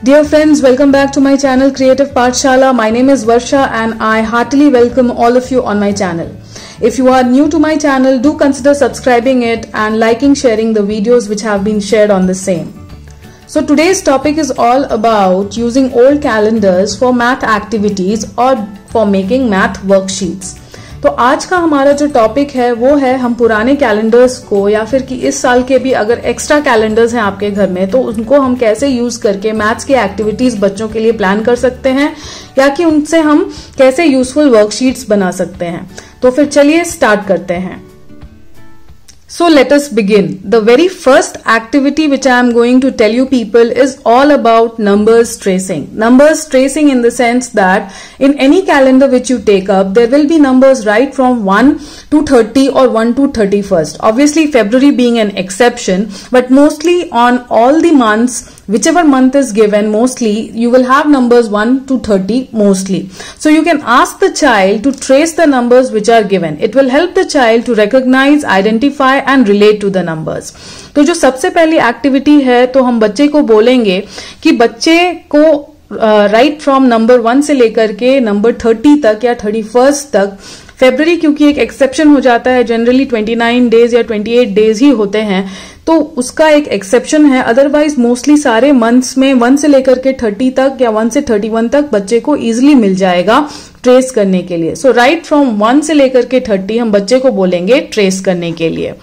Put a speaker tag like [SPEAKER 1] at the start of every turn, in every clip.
[SPEAKER 1] Dear friends, welcome back to my channel Creative Pathshala. My name is Varsha and I heartily welcome all of you on my channel. If you are new to my channel, do consider subscribing it and liking, sharing the videos which have been shared on the same. So today's topic is all about using old calendars for math activities or for making math worksheets. तो आज का हमारा जो topic है वो है हम पुराने कैलेंडर्स को या फिर कि इस साल के भी अगर एक्स्ट्रा कैलेंडर्स हैं आपके घर में तो उनको हम कैसे यूज करके मैथ्स की एक्टिविटीज बच्चों के लिए प्लान कर सकते हैं या कि उनसे हम कैसे यूजफुल वर्कशीट्स बना सकते हैं। तो फिर चलिए स्टार्ट करते हैं। So let us begin. The very first activity which I am going to tell you people is all about numbers tracing. Numbers tracing in the sense that in any calendar which you take up, there will be numbers right from 1 to 30 or 1 to 31st. Obviously February being an exception, but mostly on all the months, whichever month is given, mostly you will have numbers 1 to 30 mostly. So you can ask the child to trace the numbers which are given. It will help the child to recognize, identify and relate to the numbers. तो जो सबसे पहली activity है तो हम बच्चे को बोलेंगे कि बच्चे को राइट फ्रॉम नंबर 1 से लेकर के नंबर 30 तक या 31st तक, फेब्रुअरी क्योंकि एक एक्सेप्शन हो जाता है, जनरली 29 डेज या 28 डेज ही होते हैं तो उसका एक एक्सेप्शन है, अदरवाइज मोस्टली सारे मंथ्स में 1 से लेकर के 30 तक या 1 से 31 तक बच्चे को इजिली मिल जाएगा ट्रेस करने के लिए। सो राइट फ्रॉम 1 से लेकर के 30 हम बच्चे को बोलेंगे ट्रेस करने के लिए।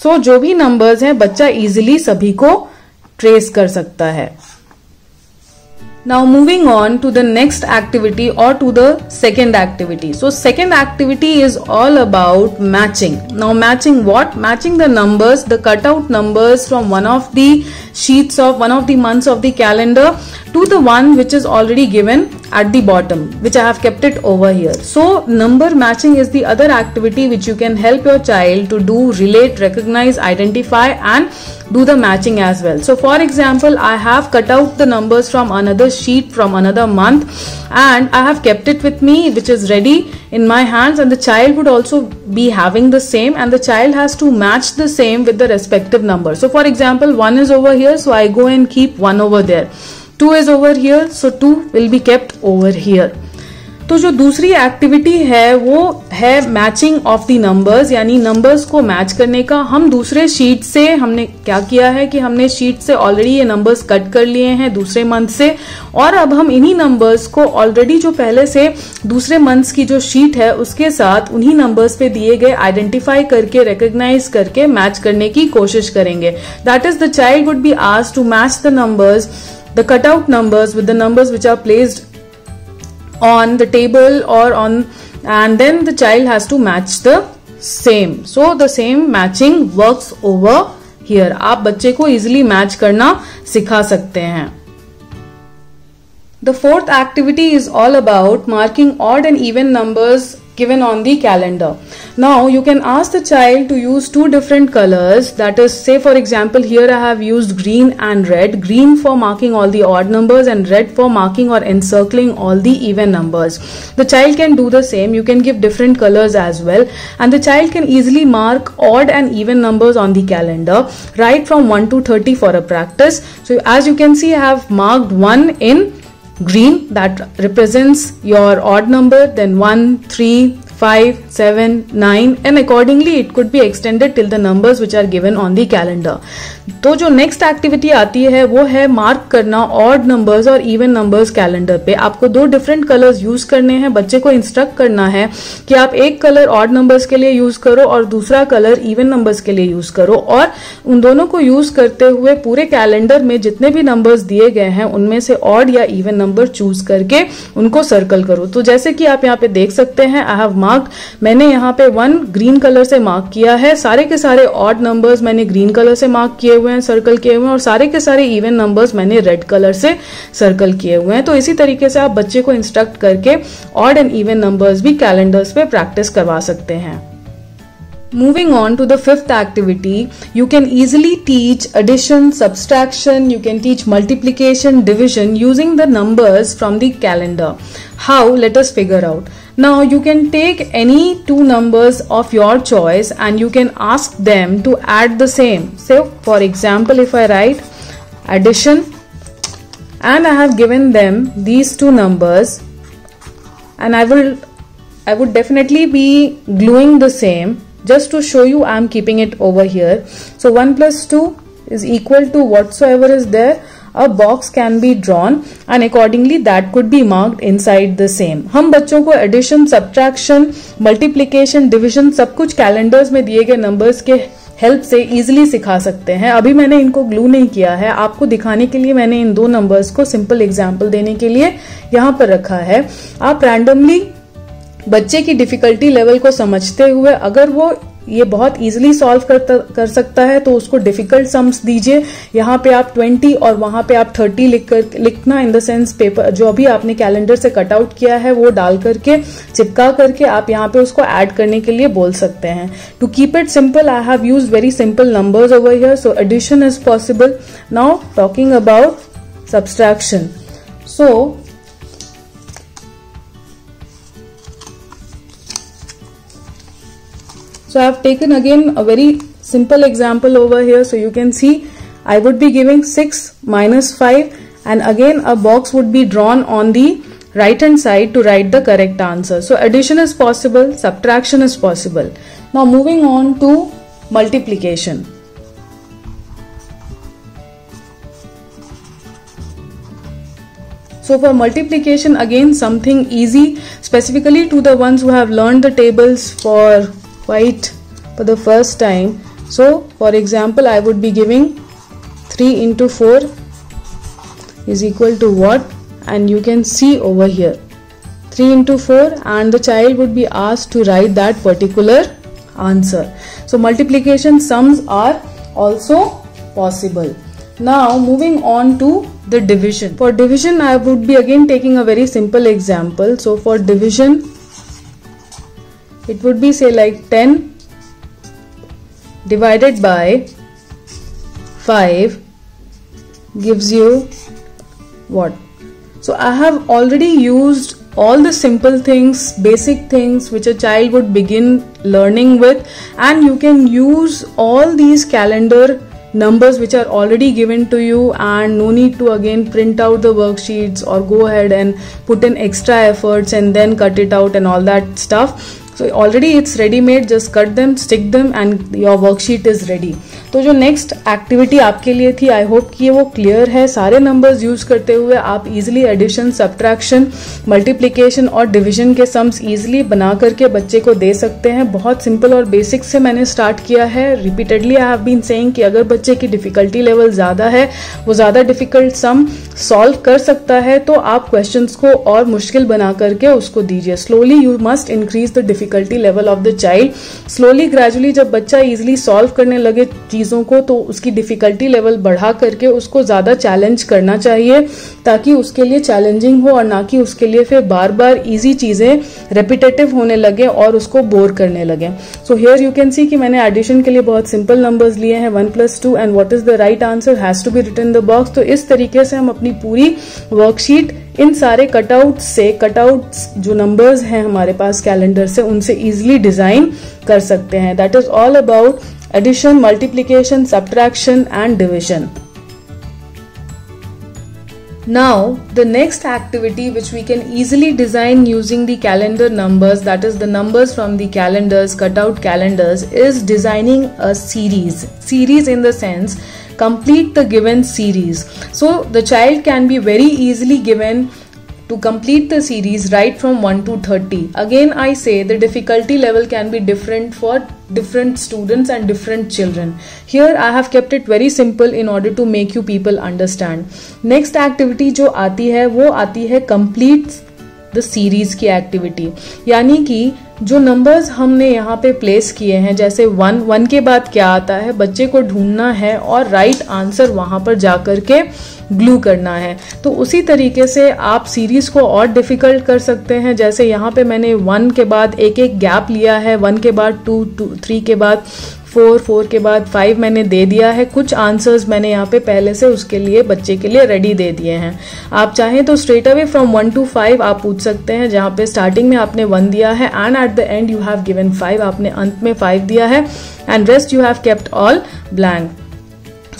[SPEAKER 1] सो जो भी नंबर्स हैं बच्चा इजिली सभी को ट्रेस कर सकता है। Now moving on to the next activity or to the second activity. So second activity is all about matching. Now matching what? Matching the numbers, the cutout numbers from one of the sheets of one of the months of the calendar to the one which is already given at the bottom, which I have kept it over here. So number matching is the other activity which you can help your child to do, relate, recognize, identify and do the matching as well. So for example, I have cut out the numbers from another sheet from another month and I have kept it with me, which is ready in my hands, and the child would also be having the same and the child has to match the same with the respective number. So for example, 1 is over here, so I go and keep 1 over there. 2 is over here, so 2 will be kept over here. तो जो दूसरी activity है वो है matching of the numbers, यानी numbers को match करने का। हम दूसरे शीट से हमने क्या किया है कि हमने शीट से ऑलरेडी ये नंबर्स कट कर लिए हैं दूसरे मंथ से, और अब हम इन्हीं नंबर्स को ऑलरेडी जो पहले से दूसरे मंथ्स की जो शीट है उसके साथ उन्हीं नंबर्स पे दिए गए आइडेंटिफाई करके, रिकॉग्नाइज करके मैच करने की कोशिश करेंगे। That is the child would be asked to match the numbers, the cutout numbers with the numbers which are placed on the table or on, and then the child has to match the same. So the same matching works over here. आप बच्चे को easily match करना सिखा सकते हैं। The fourth activity is all about marking odd and even numbers given on the calendar. Now you can ask the child to use two different colors, that is, say for example here I have used green and red, green for marking all the odd numbers and red for marking or encircling all the even numbers. The child can do the same. You can give different colors as well and the child can easily mark odd and even numbers on the calendar right from 1 to 30 for a practice. So as you can see, I have marked 1 in green, that represents your odd number, then 1, 3, 5, 7, 9 and accordingly it could be extended till the numbers which are given on the calendar. तो जो next activity आती है वो है mark करना odd numbers और even numbers calendar पे। आपको दो डिफरेंट कलर्स यूज करने हैं। बच्चे को इंस्ट्रक्ट करना है कि आप एक कलर ऑड नंबर्स के लिए यूज करो और दूसरा कलर इवन नंबर्स के लिए यूज करो, और उन दोनों को यूज करते हुए पूरे कैलेंडर में जितने भी नंबर्स दिए गए हैं उनमें से ऑड या इवन नंबर चूज करके उनको सर्कल करो। तो जैसे कि आप यहाँ पे देख सकते हैं, आई हैव मार्क्ड, मैंने यहाँ पे 1 ग्रीन कलर से मार्क किया है, सारे के सारे ऑड नंबर्स मैंने ग्रीन कलर से मार्क किए हुए हैं, सर्कल किए हुए हैं, और सारे के सारे इवन नंबर्स मैंने रेड कलर से सर्कल किए हुए हैं। तो इसी तरीके से आप बच्चे को इंस्ट्रक्ट करके ऑड एंड इवन नंबर्स भी कैलेंडर्स पे प्रैक्टिस करवा सकते हैं। Moving on to the fifth activity, you can easily teach addition, subtraction, you can teach multiplication, division using the numbers from the calendar. How? Let us figure out. Now you can take any two numbers of your choice and you can ask them to add the same. So for example, if I write addition and I have given them these two numbers, and I would definitely be gluing the same just to show you I am keeping it over here. So 1 plus 2 is equal to whatsoever is there. A box can be drawn and accordingly that could be marked inside the same. हम बच्चों को addition, subtraction, multiplication, division सब कुछ calendars में दिए गए numbers के help से इजीली सिखा सकते हैं. अभी मैंने इनको ग्लू नहीं किया है, आपको दिखाने के लिए मैंने इन दो नंबर्स को सिंपल एग्जाम्पल देने के लिए यहाँ पर रखा है. आप रैंडमली बच्चे की डिफिकल्टी लेवल को समझते हुए अगर वो ये बहुत इजीली सॉल्व कर सकता है तो उसको डिफिकल्ट सम्स दीजिए. यहाँ पे आप 20 और वहां पे आप 30 लिखना इन द सेंस पेपर जो अभी आपने कैलेंडर से कट आउट किया है वो डाल करके चिपका करके आप यहाँ पे उसको ऐड करने के लिए बोल सकते हैं. To keep it simple I have used very simple numbers over here, so addition is possible. Now talking about subtraction. So I have taken again a very simple example over here. So you can see I would be giving 6 minus 5 and again a box would be drawn on the right hand side to write the correct answer. So addition is possible, subtraction is possible. Now moving on to multiplication. So for multiplication again something easy specifically to the ones who have learned the tables for the first time. So for example I would be giving 3 into 4 is equal to what, and you can see over here 3 into 4 and the child would be asked to write that particular answer. So multiplication sums are also possible. Now moving on to the division. For division I would be again taking a very simple example. So for division it would be say like 10 divided by 5 gives you what? So I have already used all the simple things, basic things which a child would begin learning with, and you can use all these calendar numbers which are already given to you and no need to again print out the worksheets or go ahead and put in extra efforts and then cut it out and all that stuff. So already it's ready made, just cut them, stick them and your worksheet is ready. तो जो next activity आपके लिए थी I hope कि वो clear है. सारे numbers use करते हुए आप इजीली एडिशन, सब्ट्रैक्शन, मल्टीप्लिकेशन और डिवीजन के सम्स इजीली बना करके बच्चे को दे सकते हैं. बहुत सिंपल और बेसिक से मैंने स्टार्ट किया है. Repeatedly I have been saying कि अगर बच्चे की डिफिकल्टी लेवल ज्यादा है, वो ज्यादा डिफिकल्ट सम सॉल्व कर सकता है, तो आप क्वेश्चंस को और मुश्किल बना करके उसको दीजिए. Slowly you must increase the difficulty level of the child. Slowly gradually जब बच्चा इजिली सॉल्व करने लगे चीजों को तो उसकी डिफिकल्टी लेवल बढ़ा करके उसको ज्यादा चैलेंज करना चाहिए ताकि उसके लिए चैलेंजिंग हो और ना कि उसके लिए फिर बार बार इजी चीजें रेपिटेटिव होने लगे और उसको बोर करने लगे. So here you can see कि मैंने एडिशन के लिए बहुत सिंपल नंबर्स लिए हैं 1 + 2 and what is the right answer has to be written in the box. तो इस तरीके से हम अपनी पूरी वर्कशीट इन सारे कटआउट्स जो नंबर्स हैं हमारे पास कैलेंडर से उनसे इजिली डिजाइन कर सकते हैं. That is all about addition, multiplication, subtraction and division. Now the next activity which we can easily design using the calendar numbers, that is the numbers from the calendars, cutout calendars, is designing a series in the sense complete the given series. So the child can be very easily given to complete the series right from 1 to 30. Again I say the difficulty level can be different for different students and different children. Here I have kept it very simple in order to make you people understand. Next activity जो आती है वो आती है complete the series की activity. यानी कि जो नंबर्स हमने यहाँ पे प्लेस किए हैं जैसे 1 के बाद क्या आता है बच्चे को ढूंढना है और राइट आंसर वहां पर जाकर के ग्लू करना है. तो उसी तरीके से आप सीरीज को और डिफिकल्ट कर सकते हैं. जैसे यहाँ पे मैंने 1 के बाद एक गैप लिया है, 1 के बाद 2, 3 के बाद 4 के बाद 5 मैंने दे दिया है. कुछ आंसर्स मैंने यहाँ पे पहले से उसके लिए बच्चे के लिए रेडी दे दिए हैं. आप चाहें तो स्ट्रेट अवे फ्रॉम 1 to 5 आप पूछ सकते हैं जहाँ पे स्टार्टिंग में आपने 1 दिया है and at the end you have given 5, आपने अंत में 5 दिया है and rest you have kept all blank.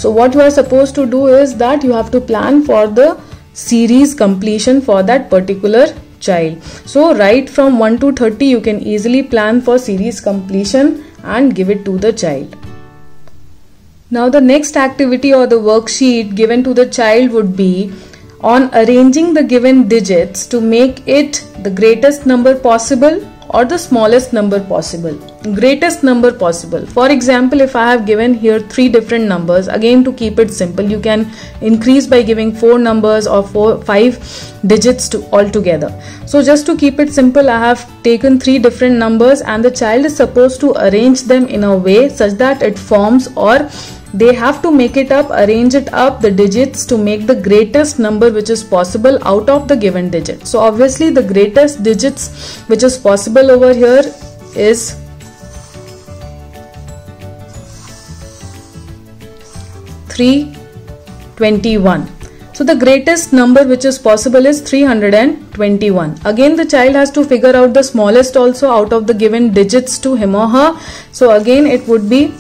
[SPEAKER 1] So what you are supposed to do is that you have to plan for the series completion for that particular child. So right from 1 to 30 you can easily plan for series completion and give it to the child. Now the next activity or the worksheet given to the child would be on arranging the given digits to make it the greatest number possible or the smallest number possible. Greatest number possible. For example, if I have given here 3 different numbers, again to keep it simple, you can increase by giving 4 numbers or 5 digits altogether. So just to keep it simple, I have taken 3 different numbers and the child is supposed to arrange them in a way such that it forms, or they have to make it up, arrange it up, the digits to make the greatest number which is possible out of the given digit. So obviously the greatest digits which is possible over here is 321. So the greatest number which is possible is 321. Again the child has to figure out the smallest also out of the given digits to him or her. So again it would be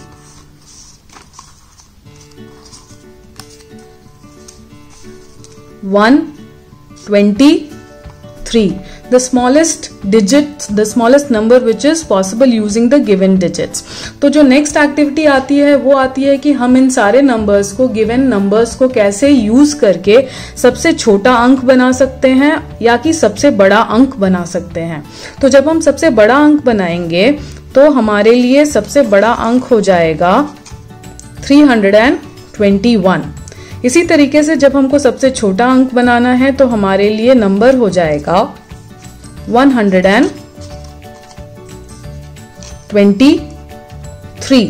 [SPEAKER 1] 123. The smallest digit, the smallest number which is possible using the given digits. तो जो next activity आती है वो आती है कि हम इन सारे नंबर्स को, गिवन नंबर्स को कैसे यूज करके सबसे छोटा अंक बना सकते हैं या कि सबसे बड़ा अंक बना सकते हैं. तो जब हम सबसे बड़ा अंक बनाएंगे तो हमारे लिए सबसे बड़ा अंक हो जाएगा 321. इसी तरीके से जब हमको सबसे छोटा अंक बनाना है तो हमारे लिए नंबर हो जाएगा 123.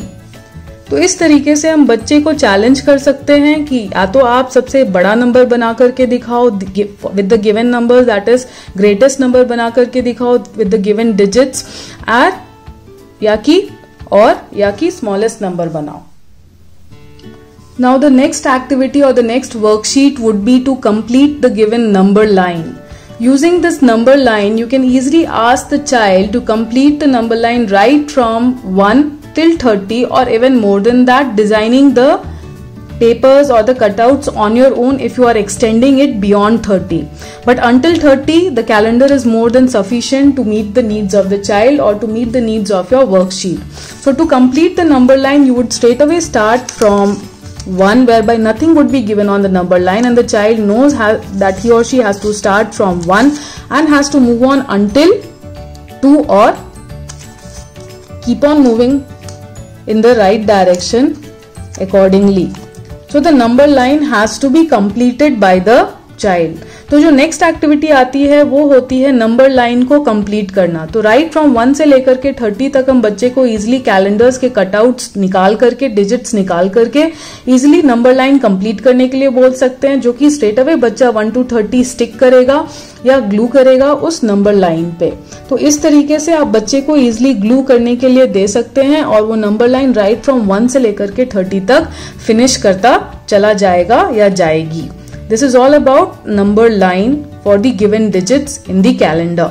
[SPEAKER 1] तो इस तरीके से हम बच्चे को चैलेंज कर सकते हैं कि या तो आप सबसे बड़ा नंबर बना करके दिखाओ with the given number, that is greatest number बना करके दिखाओ विद द गिवन डिजिट्स, या कि स्मॉलेस्ट नंबर बनाओ. Now the next activity or the next worksheet would be to complete the given number line. Using this number line, you can easily ask the child to complete the number line right from 1 till 30 or even more than that, designing the papers or the cutouts on your own if you are extending it beyond 30. But until 30, the calendar is more than sufficient to meet the needs of the child or to meet the needs of your worksheet. So to complete the number line, you would straight away start from 1, whereby nothing would be given on the number line and the child knows that he or she has to start from 1 and has to move on until 2 or keep on moving in the right direction accordingly. So the number line has to be completed by the child. तो जो next activity आती है वो होती है number line को complete करना. तो राइट फ्रॉम 1 से लेकर के 30 तक हम बच्चे को इजिली कैलेंडर्स के कटआउट्स निकाल करके, डिजिट्स निकाल करके इजिली नंबर लाइन कंप्लीट करने के लिए बोल सकते हैं, जो कि स्ट्रेट अवे बच्चा 1 to 30 स्टिक करेगा या ग्लू करेगा उस नंबर लाइन पे. तो इस तरीके से आप बच्चे को इजिली ग्लू करने के लिए दे सकते हैं और वो नंबर लाइन राइट फ्रॉम 1 से लेकर के 30 तक फिनिश करता चला जाएगा या जाएगी. This is all about number line for the given digits in the calendar.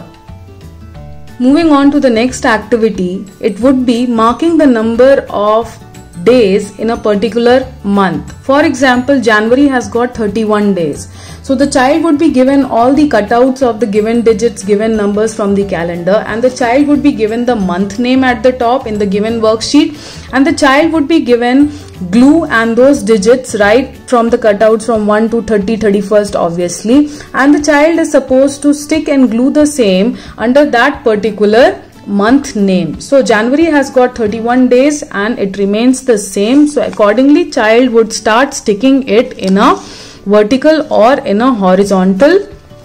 [SPEAKER 1] Moving on to the next activity, it would be marking the number of days in a particular month. For example, January has got 31 days. So the child would be given all the cutouts of the given digits, given numbers from the calendar, and the child would be given the month name at the top in the given worksheet, and the child would be given glue and those digits right from the cutouts from 1 to 30, 31st obviously, and the child is supposed to stick and glue the same under that particular month name. So January has got 31 days and it remains the same. So accordingly child would start sticking it in a vertical or in a horizontal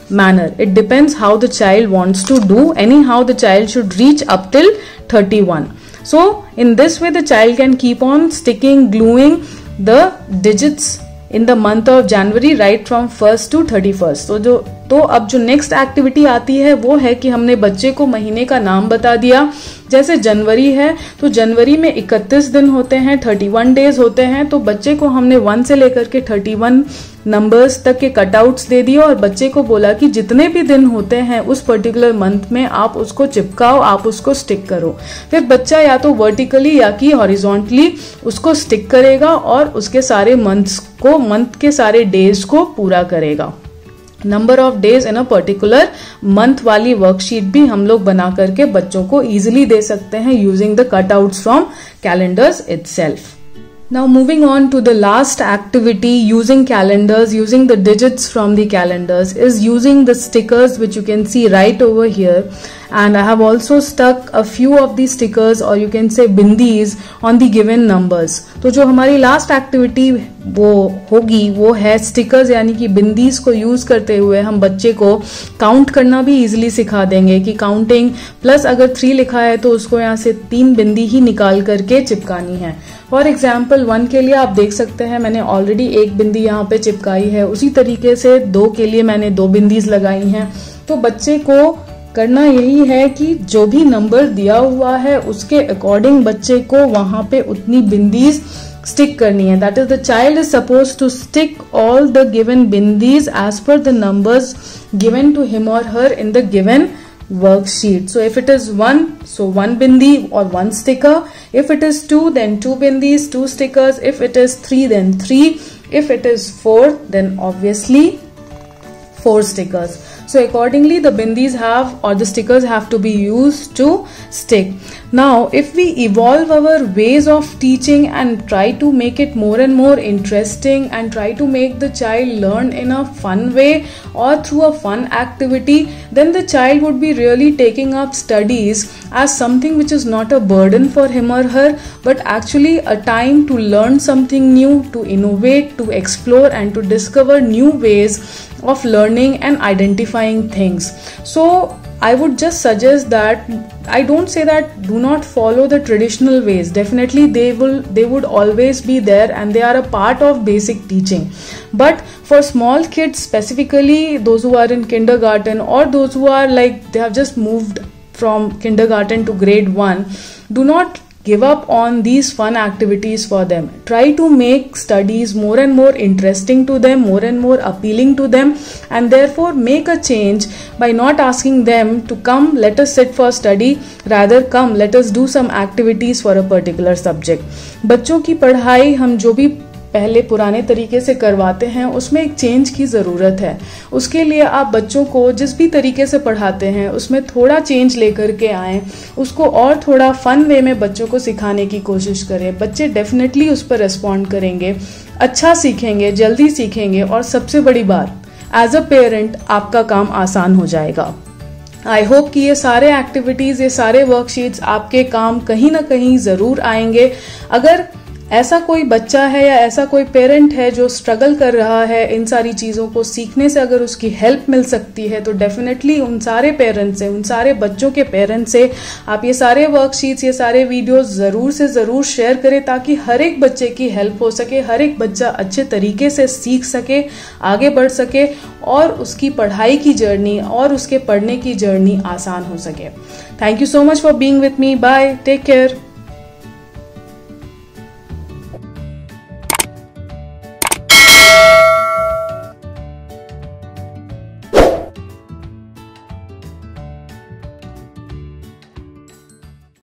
[SPEAKER 1] manner. It depends how the child wants to do. Anyhow the child should reach up till 31. So in this way the child can keep on sticking, gluing the digits in the month of January right from 1st to 31st. तो अब जो next activity आती है वो है कि हमने बच्चे को महीने का नाम बता दिया. जैसे जनवरी है तो जनवरी में 31 दिन होते हैं, 31 डेज होते हैं. तो बच्चे को हमने 1 से लेकर के 31 नंबर्स तक के कटआउट्स दे दिए और बच्चे को बोला कि जितने भी दिन होते हैं उस पर्टिकुलर मंथ में आप उसको चिपकाओ, आप उसको स्टिक करो. फिर बच्चा या तो वर्टिकली या कि हॉरिजॉन्टली उसको स्टिक करेगा और उसके सारे मंथ के सारे डेज को पूरा करेगा. Number of days in a particular month वाली वर्कशीट भी हम लोग बना करके बच्चों को इजिली दे सकते हैं using the cutouts from calendars itself. Now moving on to the last activity using calendars, using the digits from the calendars, is using the stickers which you can see right over here. And I have also stuck a few of these stickers, or you can say bindis, on the given numbers. तो जो हमारी last activity वो होगी वो है stickers यानी कि बिंदीज को यूज करते हुए हम बच्चे को काउंट करना भी इजीली सिखा देंगे कि काउंटिंग प्लस अगर 3 लिखा है तो उसको यहाँ से 3 बिंदी ही निकाल करके चिपकानी है. फॉर एग्जाम्पल 1 के लिए आप देख सकते हैं मैंने ऑलरेडी 1 बिंदी यहाँ पे चिपकाई है. उसी तरीके से 2 के लिए मैंने 2 बिंदीज लगाई हैं. तो बच्चे को करना यही है कि जो भी नंबर दिया हुआ है उसके अकॉर्डिंग बच्चे को वहां पे उतनी बिंदीज स्टिक करनी है. That is the child is suppose to stick all the given bindis as per the numbers given to him और her in the given worksheet. So if it is 1, so 1 bindi or 1 sticker. If it is 2, then 2 bindis, 2 stickers. If it is 3, then 3. If it is 4, then obviously 4 stickers. So accordingly the bindis have, or the stickers have to be used to stick. Now if we evolve our ways of teaching and try to make it more and more interesting and try to make the child learn in a fun way or through a fun activity, then the child would be really taking up studies as something which is not a burden for him or her, but actually a time to learn something new, to innovate, to explore and to discover new ways of learning and identifying things. So I would just suggest that, I don't say that do not follow the traditional ways. Definitely they would always be there and they are a part of basic teaching. But for small kids, specifically those who are in kindergarten or those who are like they have just moved from kindergarten to grade 1, do not give up on these fun activities for them. Try to make studies more and more interesting to them, more and more appealing to them, and therefore make a change by not asking them to come, let us sit for study. Rather, come, let us do some activities for a particular subject. बच्चों की पढ़ाई हम जो भी पहले पुराने तरीके से करवाते हैं उसमें एक चेंज की ज़रूरत है. उसके लिए आप बच्चों को जिस भी तरीके से पढ़ाते हैं उसमें थोड़ा चेंज लेकर के आएँ, उसको और थोड़ा फन वे में बच्चों को सिखाने की कोशिश करें. बच्चे डेफिनेटली उस पर रिस्पॉन्ड करेंगे, अच्छा सीखेंगे, जल्दी सीखेंगे और सबसे बड़ी बात, एज अ पेरेंट आपका काम आसान हो जाएगा. आई होप कि ये सारे एक्टिविटीज़, ये सारे वर्कशीट्स आपके काम कहीं ना कहीं ज़रूर आएंगे. अगर ऐसा कोई बच्चा है या ऐसा कोई पेरेंट है जो स्ट्रगल कर रहा है इन सारी चीज़ों को सीखने से, अगर उसकी हेल्प मिल सकती है तो डेफिनेटली उन सारे पेरेंट्स से, उन सारे बच्चों के पेरेंट्स से आप ये सारे वर्कशीट्स, ये सारे वीडियोस ज़रूर से ज़रूर शेयर करें ताकि हर एक बच्चे की हेल्प हो सके, हर एक बच्चा अच्छे तरीके से सीख सके, आगे बढ़ सके और उसकी पढ़ाई की जर्नी और उसके पढ़ने की जर्नी आसान हो सके. Thank you so much for being with me. Bye, take care.